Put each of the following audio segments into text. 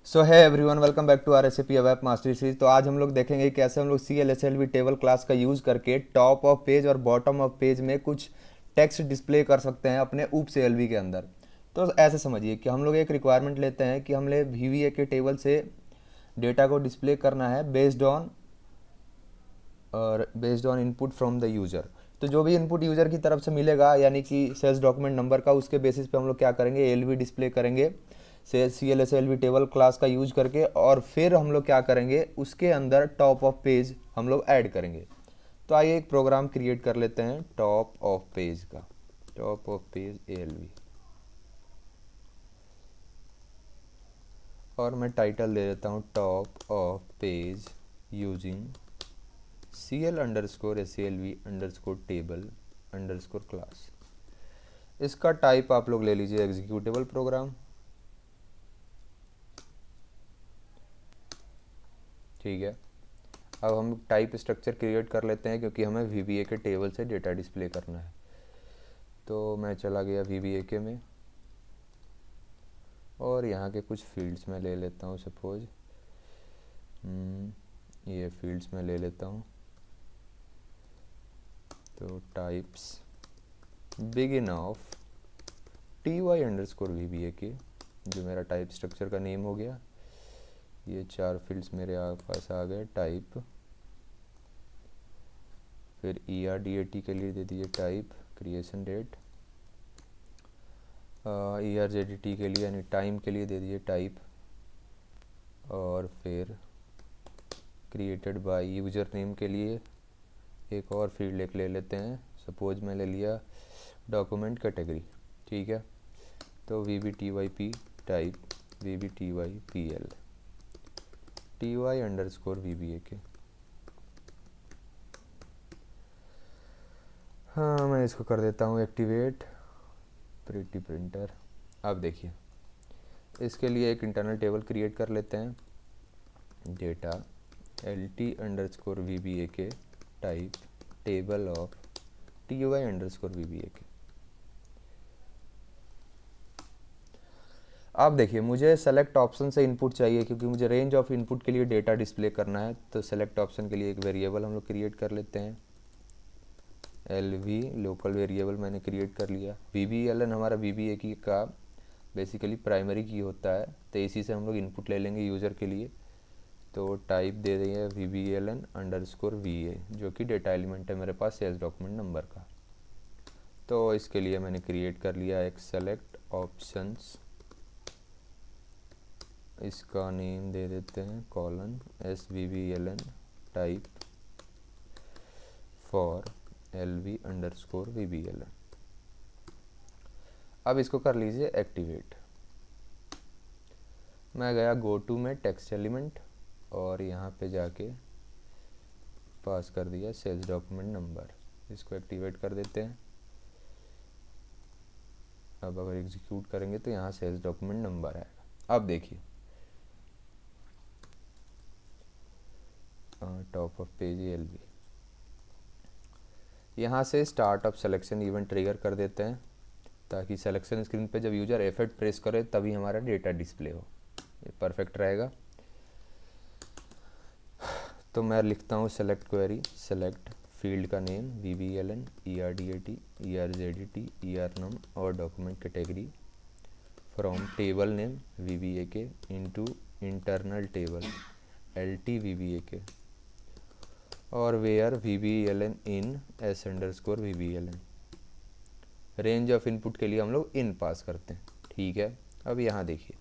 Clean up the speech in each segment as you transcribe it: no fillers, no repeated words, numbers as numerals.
So hi everyone, welcome back to R S A P web master series. तो आज हम लोग देखेंगे कैसे हम लोग C L S L V table class का यूज़ करके टॉप ऑफ पेज और बॉटम ऑफ पेज में कुछ टेक्स्ट डिस्प्ले कर सकते हैं अपने ऊप सी एल वी के अंदर। तो ऐसे समझिए कि हम लोग एक रिक्वायरमेंट लेते हैं कि हमने वी वी ए के टेबल से डेटा को डिस्प्ले करना है based on input from the user. तो जो भी इनपुट यूज़र की तरफ से मिलेगा यानी कि सेल्स डॉक्यूमेंट नंबर का, उसके बेसिस पे हम लोग क्या करेंगे, एल वी डिस्प्ले करेंगे से C L S L V table class का यूज करके। और फिर हम लोग क्या करेंगे, उसके अंदर टॉप ऑफ पेज हम लोग ऐड करेंगे। तो आइए एक प्रोग्राम क्रिएट कर लेते हैं टॉप ऑफ पेज का। Top of page A L V, और मैं टाइटल दे देता हूँ top of page using C L underscore S L V underscore table underscore class. इसका टाइप आप लोग ले लीजिए एग्जीक्यूटेबल प्रोग्राम। ठीक है, अब हम टाइप स्ट्रक्चर क्रिएट कर लेते हैं क्योंकि हमें वी बी ए के टेबल से डेटा डिस्प्ले करना है। तो मैं चला गया वी बी ए के में और यहाँ के कुछ फील्ड्स में ले लेता हूँ। सपोज ये फील्ड्स में ले लेता हूँ। तो types begin of T Y underscore V B A K, जो मेरा टाइप स्ट्रक्चर का नेम हो गया। ये चार फील्ड्स मेरे पास आ गए। टाइप, फिर E R D A T के लिए दे दिए type creation date, E R J D T के लिए यानी टाइम के लिए दे दिए टाइप, और फिर क्रिएटेड बाय यूज़र नेम के लिए एक और फील्ड एक ले लेते हैं। सपोज मैं ले लिया डॉक्यूमेंट कैटेगरी। ठीक है, तो V B T Y P type V B T Y P L T Y underscore V B A K. हाँ, मैं इसको कर देता हूँ एक्टिवेट प्रिटी प्रिंटर। अब देखिए, इसके लिए एक इंटरनल टेबल क्रिएट कर लेते हैं। Data L T underscore V B A K type table of T Y underscore V B A K. अब देखिए, मुझे सेलेक्ट ऑप्शन से इनपुट चाहिए क्योंकि मुझे रेंज ऑफ इनपुट के लिए डेटा डिस्प्ले करना है। तो सेलेक्ट ऑप्शन के लिए एक वेरिएबल हम लोग क्रिएट कर लेते हैं। एल वी लोकल वेरिएबल मैंने क्रिएट कर लिया। वी बी एल एन हमारा वी बी ए की का बेसिकली प्राइमरी की होता है, तो इसी से हम लोग इनपुट ले लेंगे यूज़र के लिए। तो टाइप दे देंगे V B L N underscore V A, जो कि डेटा एलिमेंट है मेरे पास सेल्स डॉक्यूमेंट नंबर का। तो इसके लिए मैंने क्रिएट कर लिया एक सेलेक्ट ऑप्शंस। इसका नेम दे देते हैं colon S V B L N type for L V underscore V B L N. अब इसको कर लीजिए एक्टिवेट। मैं गया गो टू में टेक्स्ट एलिमेंट और यहाँ पे जाके पास कर दिया सेल्स डॉक्यूमेंट नंबर। इसको एक्टिवेट कर देते हैं। अब अगर एग्जीक्यूट करेंगे तो यहाँ सेल्स डॉक्यूमेंट नंबर आएगा। अब देखिए, top of page L V, यहाँ से start of selection event trigger कर देते हैं ताकि सिलेक्शन स्क्रीन पे जब यूज़र F8 प्रेस करे तभी हमारा डेटा डिस्प्ले हो। ये परफेक्ट रहेगा। तो मैं लिखता हूँ सेलेक्ट क्वेरी, सेलेक्ट फील्ड का name V B L N E R D A T E R J D T E R num और document category from table name V B A K into internal table L T V B A K और where V B L N in S underscore V B L N. Range of input के लिए हम लोग इन पास करते हैं। ठीक है, अब यहाँ देखिए,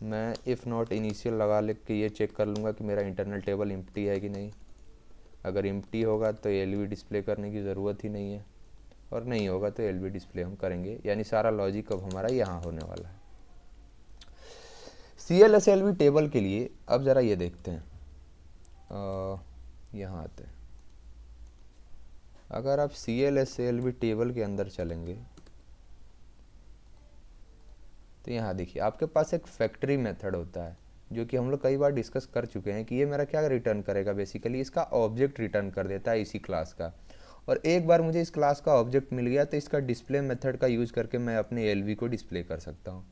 मैं इफ़ नॉट इनिशियल लगा लिख के ये चेक कर लूँगा कि मेरा इंटरनल टेबल एम्प्टी है कि नहीं। अगर एम्प्टी होगा तो एल वी डिस्प्ले करने की ज़रूरत ही नहीं है, और नहीं होगा तो एल वी डिस्प्ले हम करेंगे। यानी सारा लॉजिक अब हमारा यहाँ होने वाला है। C L S L V table के लिए अब ज़रा ये देखते हैं। यहाँ आते हैं। अगर आप C L S L V table के अंदर चलेंगे तो यहाँ देखिए, आपके पास एक फैक्ट्री मेथड होता है जो कि हम लोग कई बार डिस्कस कर चुके हैं कि ये मेरा क्या रिटर्न करेगा। बेसिकली इसका ऑब्जेक्ट रिटर्न कर देता है इसी क्लास का। और एक बार मुझे इस क्लास का ऑब्जेक्ट मिल गया तो इसका डिस्प्ले मेथड का यूज़ करके मैं अपने एल वी को डिस्प्ले कर सकता हूँ।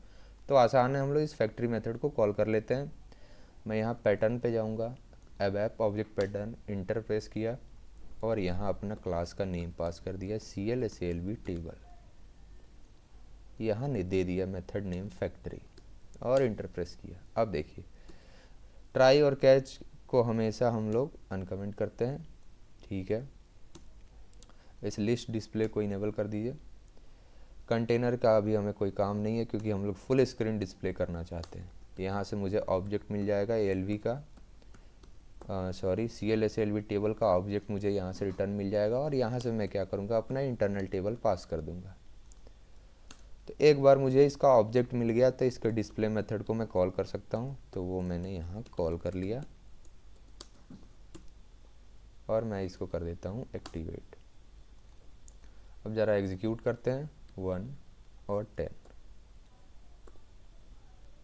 तो आसान है, हम लोग इस फैक्ट्री मेथड को कॉल कर लेते हैं। मैं यहाँ पैटर्न पे जाऊँगा, अबैप ऑब्जेक्ट पैटर्न, इंटरफेस किया और यहाँ अपना क्लास का नेम पास कर दिया CLSALV टेबल। यहाँ ने दे दिया मेथड नेम फैक्ट्री और इंटरप्रेस किया। अब देखिए ट्राई और कैच को हमेशा हम लोग अनकमेंट करते हैं, ठीक है। इस लिस्ट डिस्प्ले को इनेबल कर दीजिए। कंटेनर का अभी हमें कोई काम नहीं है क्योंकि हम लोग फुल स्क्रीन डिस्प्ले करना चाहते हैं। यहाँ से मुझे ऑब्जेक्ट मिल जाएगा ALV का, CLSALV टेबल का ऑब्जेक्ट मुझे यहाँ से रिटर्न मिल जाएगा और यहाँ से मैं क्या करूँगा, अपना इंटरनल टेबल पास कर दूँगा। तो एक बार मुझे इसका ऑब्जेक्ट मिल गया तो इसके डिस्प्ले मेथड को मैं कॉल कर सकता हूँ, तो वो मैंने यहाँ कॉल कर लिया और मैं इसको कर देता हूँ एक्टिवेट। अब ज़रा एग्जीक्यूट करते हैं 1 और 10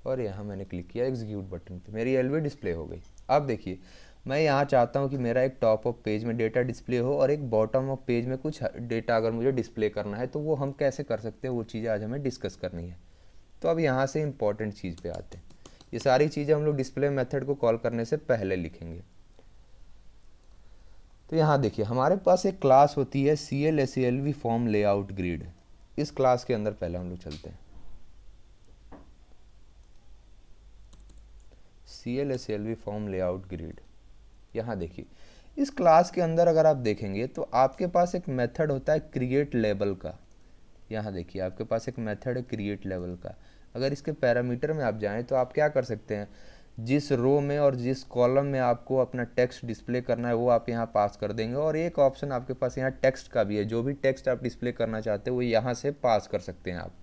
और यहाँ मैंने क्लिक किया एग्जीक्यूट बटन पे, मेरी LV डिस्प्ले हो गई। अब देखिए मैं यहाँ चाहता हूँ कि मेरा एक टॉप ऑफ पेज में डेटा डिस्प्ले हो और एक बॉटम ऑफ पेज में कुछ डेटा अगर मुझे डिस्प्ले करना है तो वो हम कैसे कर सकते हैं, वो चीज़ें आज हमें डिस्कस करनी है। तो अब यहाँ से इम्पॉर्टेंट चीज़ पे आते हैं। ये सारी चीज़ें हम लोग डिस्प्ले मेथड को कॉल करने से पहले लिखेंगे। तो यहाँ देखिए हमारे पास एक क्लास होती है CLSALV फॉर्म लेआउट ग्रिड। इस क्लास के अंदर पहले हम लोग चलते हैं। CLSALV फॉर्म लेआउट ग्रिड, यहाँ देखिए इस क्लास के अंदर अगर आप देखेंगे तो आपके पास एक मेथड होता है क्रिएट लेबल का। यहाँ देखिए आपके पास एक मेथड है क्रिएट लेबल का। अगर इसके पैरामीटर में आप जाएं तो आप क्या कर सकते हैं, जिस रो में और जिस कॉलम में आपको अपना टेक्स्ट डिस्प्ले करना है वो आप यहाँ पास कर देंगे। और एक ऑप्शन आपके पास यहाँ टेक्स्ट का भी है, जो भी टेक्स्ट आप डिस्प्ले करना चाहते हैं वो यहाँ से पास कर सकते हैं आप।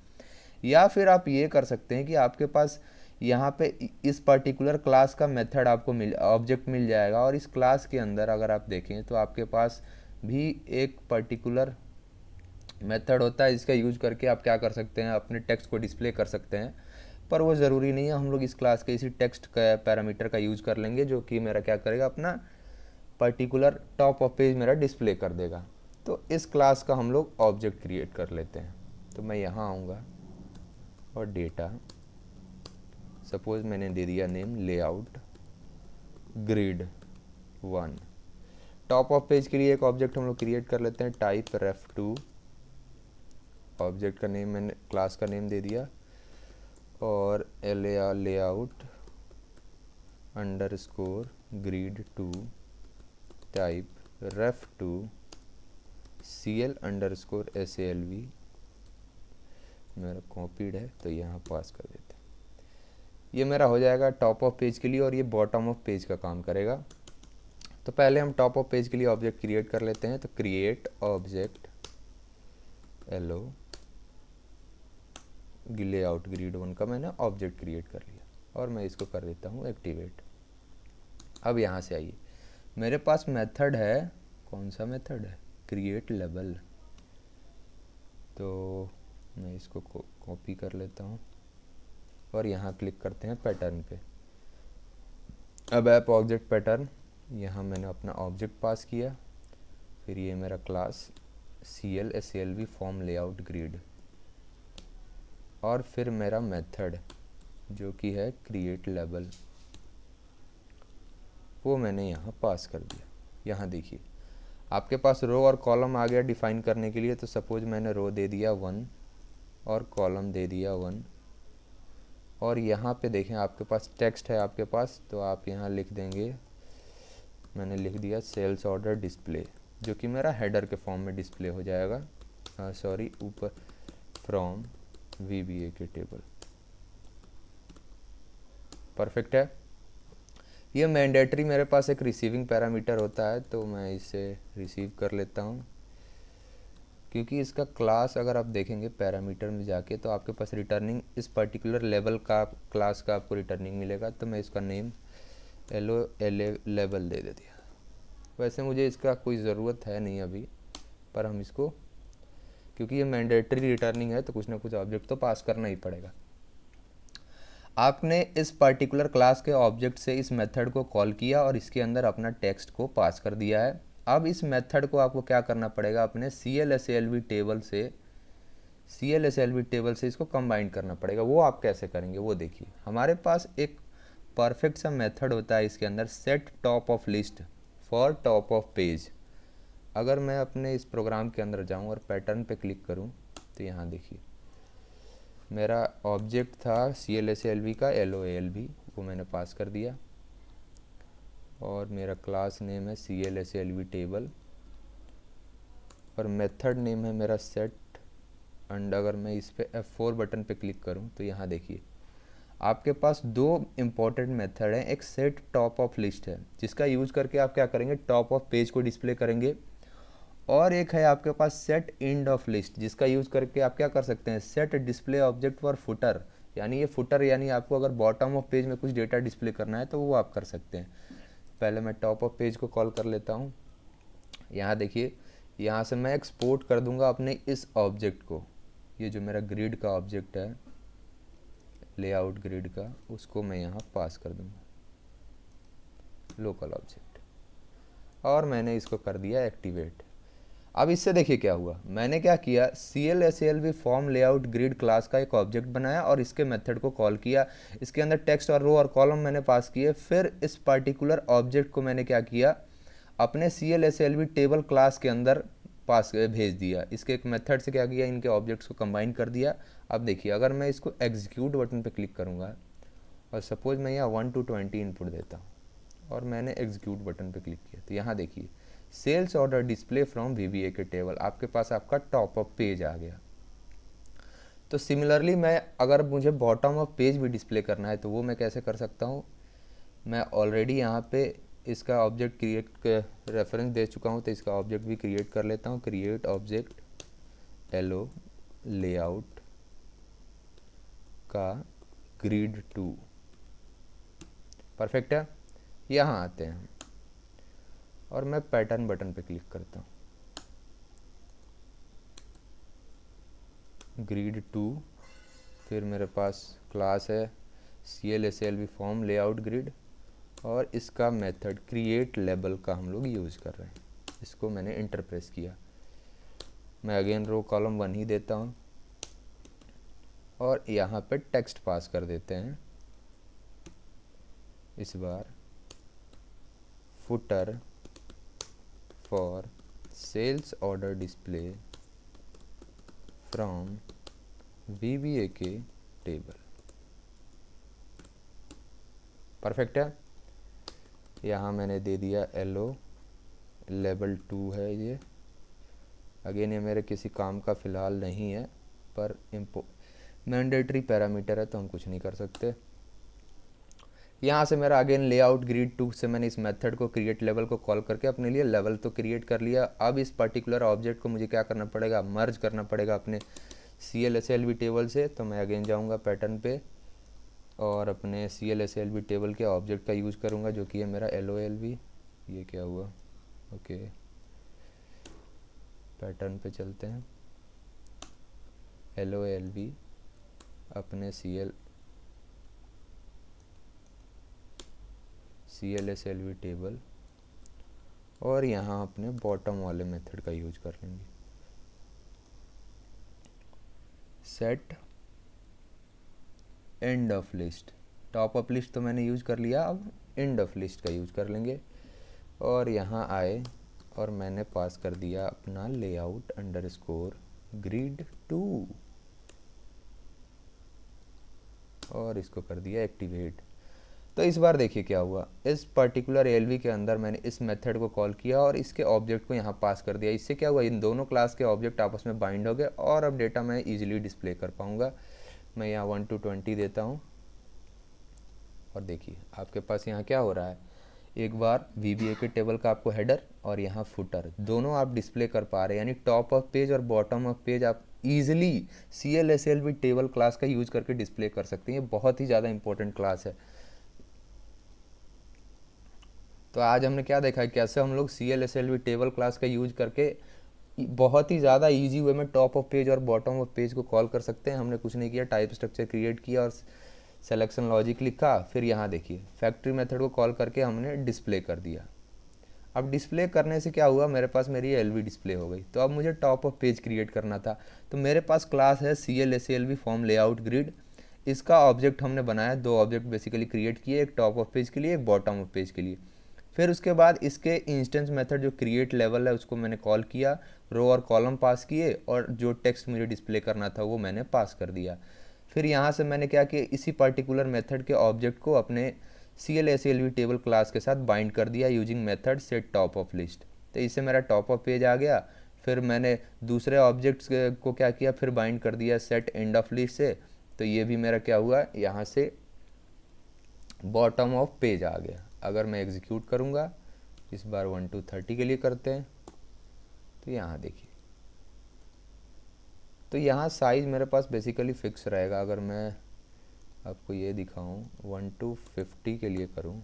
या फिर आप ये कर सकते हैं कि आपके पास यहाँ पे इस पर्टिकुलर क्लास का मेथड आपको ऑब्जेक्ट मिल जाएगा और इस क्लास के अंदर अगर आप देखें तो आपके पास भी एक पर्टिकुलर मेथड होता है जिसका यूज करके आप क्या कर सकते हैं, अपने टेक्स्ट को डिस्प्ले कर सकते हैं। पर वो ज़रूरी नहीं है, हम लोग इस क्लास के इसी टेक्स्ट का पैरामीटर का यूज़ कर लेंगे जो कि मेरा क्या करेगा, अपना पर्टिकुलर टॉप ऑफ पेज मेरा डिस्प्ले कर देगा। तो इस क्लास का हम लोग ऑब्जेक्ट क्रिएट कर लेते हैं। तो मैं यहाँ आऊँगा और डेटा, सपोज मैंने दे दिया name layout grid 1। Top of page के लिए एक ऑब्जेक्ट हम लोग क्रिएट कर लेते हैं, टाइप ref2। ऑब्जेक्ट का नेम मैंने क्लास का नेम दे दिया और layout underscore grid 2 type ref2 CL underscore SALV। मेरा कॉपीड है तो यहाँ पास कर देते हैं। ये मेरा हो जाएगा टॉप ऑफ पेज के लिए और ये बॉटम ऑफ पेज का काम करेगा। तो पहले हम टॉप ऑफ पेज के लिए ऑब्जेक्ट क्रिएट कर लेते हैं। तो create object LO layout grid 1 का मैंने ऑब्जेक्ट क्रिएट कर लिया और मैं इसको कर देता हूँ एक्टिवेट। अब यहाँ से आइए, मेरे पास मेथड है, कौन सा मेथड है, क्रिएट लेबल। तो मैं इसको कॉपी कर लेता हूँ और यहाँ क्लिक करते हैं पैटर्न पे। अब ऐप ऑब्जेक्ट पैटर्न, यहाँ मैंने अपना ऑब्जेक्ट पास किया, फिर ये मेरा class CLSALV form layout grid और फिर मेरा मेथड जो कि है क्रिएट लेबल, वो मैंने यहाँ पास कर दिया। यहाँ देखिए आपके पास रो और कॉलम आ गया डिफाइन करने के लिए। तो सपोज मैंने रो दे दिया 1 और कॉलम दे दिया 1 और यहाँ पे देखें आपके पास टेक्स्ट है आपके पास, तो आप यहाँ लिख देंगे, मैंने लिख दिया सेल्स ऑर्डर डिस्प्ले, जो कि मेरा हेडर के फॉर्म में डिस्प्ले हो जाएगा, ऊपर फ्रॉम VBA के टेबल। परफेक्ट है। ये मैंडेटरी मेरे पास एक रिसीविंग पैरामीटर होता है तो मैं इसे रिसीव कर लेता हूँ, क्योंकि इसका क्लास अगर आप देखेंगे पैरामीटर में जाके तो आपके पास रिटर्निंग इस पर्टिकुलर लेवल का क्लास का आपको रिटर्निंग मिलेगा। तो मैं इसका नेम लेबल दे दिया। वैसे मुझे इसका कोई ज़रूरत है नहीं अभी, पर हम इसको, क्योंकि ये मैंडेटरी रिटर्निंग है तो कुछ ना कुछ ऑब्जेक्ट तो पास करना ही पड़ेगा। आपने इस पर्टिकुलर क्लास के ऑब्जेक्ट से इस मेथड को कॉल किया और इसके अंदर अपना टेक्स्ट को पास कर दिया है। अब इस मेथड को आपको क्या करना पड़ेगा, अपने CLSALV टेबल से CLSLV टेबल से इसको कंबाइन करना पड़ेगा। वो आप कैसे करेंगे वो देखिए। हमारे पास एक परफेक्ट सा मेथड होता है इसके अंदर, set top of list for top of page. अगर मैं अपने इस प्रोग्राम के अंदर जाऊं और पैटर्न पे क्लिक करूं तो यहाँ देखिए मेरा ऑब्जेक्ट था CLSLV का LOALV, वो मैंने पास कर दिया, और मेरा क्लास नेम है CLSLV टेबल, और मेथड नेम है मेरा सेट। एंड अगर मैं इस पे F4 बटन पे क्लिक करूं तो यहाँ देखिए आपके पास दो इम्पॉर्टेंट मेथड हैं। एक सेट टॉप ऑफ लिस्ट है जिसका यूज़ करके आप क्या करेंगे, टॉप ऑफ पेज को डिस्प्ले करेंगे, और एक है आपके पास सेट एंड ऑफ लिस्ट जिसका यूज़ करके आप क्या कर सकते हैं, set display object for footer, यानी ये फुटर यानी आपको अगर बॉटम ऑफ पेज में कुछ डेटा डिस्प्ले करना है तो वो आप कर सकते हैं। पहले मैं टॉप ऑफ पेज को कॉल कर लेता हूँ। यहाँ देखिए यहाँ से मैं एक्सपोर्ट कर दूंगा अपने इस ऑब्जेक्ट को, ये जो मेरा ग्रिड का ऑब्जेक्ट है, लेआउट ग्रिड का, उसको मैं यहाँ पास कर दूंगा लोकल ऑब्जेक्ट, और मैंने इसको कर दिया एक्टिवेट। अब इससे देखिए क्या हुआ, मैंने क्या किया, CLSLV form layout grid class का एक ऑब्जेक्ट बनाया और इसके मेथड को कॉल किया। इसके अंदर टेक्स्ट और रो और कॉलम मैंने पास किए। फिर इस पर्टिकुलर ऑब्जेक्ट को मैंने क्या किया, अपने CLSLV टेबल क्लास के अंदर पास भेज दिया। इसके एक मेथड से क्या किया, इनके ऑब्जेक्ट्स को कंबाइन कर दिया। अब देखिए अगर मैं इसको एग्जीक्यूट बटन पे क्लिक करूँगा और सपोज मैं यहाँ 1 to 20 इनपुट देता हूँ और मैंने एग्जीक्यूट बटन पे क्लिक किया तो यहाँ देखिए sales order display from VBA के टेबल, आपके पास आपका टॉप ऑफ पेज आ गया। तो सिमिलरली मैं अगर मुझे बॉटम ऑफ पेज भी डिस्प्ले करना है तो वो मैं कैसे कर सकता हूँ, मैं ऑलरेडी यहाँ पे इसका ऑब्जेक्ट क्रिएट रेफरेंस दे चुका हूँ तो इसका ऑब्जेक्ट भी क्रिएट कर लेता हूँ। क्रिएट ऑब्जेक्ट LO लेआउट का ग्रिड 2, परफेक्ट है। यहाँ आते हैं और मैं पैटर्न बटन पे क्लिक करता हूँ, ग्रिड 2, फिर मेरे पास क्लास है CLSLV फॉर्म लेआउट ग्रिड, और इसका मेथड क्रिएट लेबल का हम लोग यूज़ कर रहे हैं। इसको मैंने इंटर प्रेस किया, मैं अगेन रो कॉलम 1 ही देता हूँ और यहाँ पे टेक्स्ट पास कर देते हैं। इस बार footer for sales order display from VBA के टेबल, परफेक्ट है। यहाँ मैंने दे दिया LO लेवल 2 है ये। अगेन ये मेरे किसी काम का फ़िलहाल नहीं है पर मैंडेटरी पैरामीटर है तो हम कुछ नहीं कर सकते। यहाँ से मेरा अगेन लेआउट ग्रिड 2 से मैंने इस मेथड को क्रिएट लेवल को कॉल करके अपने लिए लेवल तो क्रिएट कर लिया। अब इस पर्टिकुलर ऑब्जेक्ट को मुझे क्या करना पड़ेगा, मर्ज करना पड़ेगा अपने CLSLV टेबल से। तो मैं अगेन जाऊँगा पैटर्न पे और अपने CLSLV टेबल के ऑब्जेक्ट का यूज़ करूँगा जो कि है मेरा LOLV। ये क्या हुआ, ओके पैटर्न पे चलते हैं। LOLV अपने CLSLV टेबल, और यहाँ अपने बॉटम वाले मेथड का यूज कर लेंगे, set end of list. Top of list तो मैंने यूज कर लिया, अब एंड ऑफ लिस्ट का यूज कर लेंगे। और यहाँ आए और मैंने पास कर दिया अपना लेआउट अंडरस्कोर ग्रिड 2 और इसको कर दिया एक्टिवेट। तो इस बार देखिए क्या हुआ, इस पर्टिकुलर LV के अंदर मैंने इस मेथड को कॉल किया और इसके ऑब्जेक्ट को यहाँ पास कर दिया। इससे क्या हुआ, इन दोनों क्लास के ऑब्जेक्ट आपस में बाइंड हो गए और अब डेटा मैं इजीली डिस्प्ले कर पाऊँगा। मैं यहाँ 1 to 20 देता हूँ और देखिए आपके पास यहाँ क्या हो रहा है, एक बार VBA के टेबल का आपको हेडर और यहाँ फुटर दोनों आप डिस्प्ले कर पा रहे हैं, यानी टॉप ऑफ पेज और बॉटम ऑफ पेज आप ईजिली CLSLV टेबल क्लास का यूज़ करके डिस्प्ले कर सकते हैं। ये बहुत ही ज़्यादा इंपॉर्टेंट क्लास है। तो आज हमने क्या देखा है, कैसे हम लोग CLSLV टेबल क्लास का यूज करके बहुत ही ज़्यादा इजी वे में टॉप ऑफ पेज और बॉटम ऑफ पेज को कॉल कर सकते हैं। हमने कुछ नहीं किया, टाइप स्ट्रक्चर क्रिएट किया और सिलेक्शन लॉजिक लिखा, फिर यहाँ देखिए फैक्ट्री मेथड को कॉल करके हमने डिस्प्ले कर दिया। अब डिस्प्ले करने से क्या हुआ, मेरे पास मेरी एलवी डिस्प्ले हो गई। तो अब मुझे टॉप ऑफ पेज क्रिएट करना था, तो मेरे पास क्लास है CLSALV फॉर्म लेआउट ग्रिड। इसका ऑब्जेक्ट हमने बनाया, दो ऑब्जेक्ट बेसिकली क्रिएट किए, एक टॉप ऑफ पेज के लिए, एक बॉटम ऑफ पेज के लिए। फिर उसके बाद इसके इंस्टेंस मेथड जो क्रिएट लेवल है उसको मैंने कॉल किया, रो और कॉलम पास किए, और जो टेक्स्ट मुझे डिस्प्ले करना था वो मैंने पास कर दिया। फिर यहाँ से मैंने क्या किया, इसी पर्टिकुलर मेथड के ऑब्जेक्ट को अपने CLSALV टेबल क्लास के साथ बाइंड कर दिया using method set top of list. तो इससे मेरा टॉप ऑफ पेज आ गया। फिर मैंने दूसरे ऑब्जेक्ट्स को क्या किया, फिर बाइंड कर दिया सेट एंड ऑफ लिस्ट से। तो ये भी मेरा क्या हुआ, यहाँ से बॉटम ऑफ पेज आ गया। अगर मैं एग्जीक्यूट करूँगा, इस बार 1 to 30 के लिए करते हैं, तो यहाँ देखिए, तो यहाँ साइज़ मेरे पास बेसिकली फिक्स रहेगा। अगर मैं आपको ये दिखाऊं 1 to 50 के लिए करूं,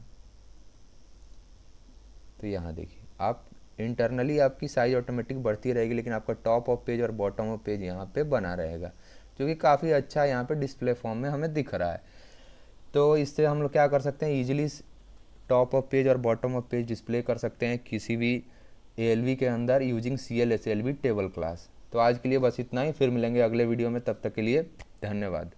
तो यहाँ देखिए आप इंटरनली आपकी साइज़ ऑटोमेटिक बढ़ती रहेगी, लेकिन आपका टॉप ऑफ पेज और बॉटम ऑफ पेज यहाँ पे बना रहेगा, जो कि काफ़ी अच्छा यहाँ पे डिस्प्ले फॉर्म में हमें दिख रहा है। तो इससे हम लोग क्या कर सकते हैं, ईजिली टॉप ऑफ पेज और बॉटम ऑफ पेज डिस्प्ले कर सकते हैं किसी भी ALV के अंदर यूजिंग CLSALV टेबल क्लास। तो आज के लिए बस इतना ही, फिर मिलेंगे अगले वीडियो में, तब तक के लिए धन्यवाद।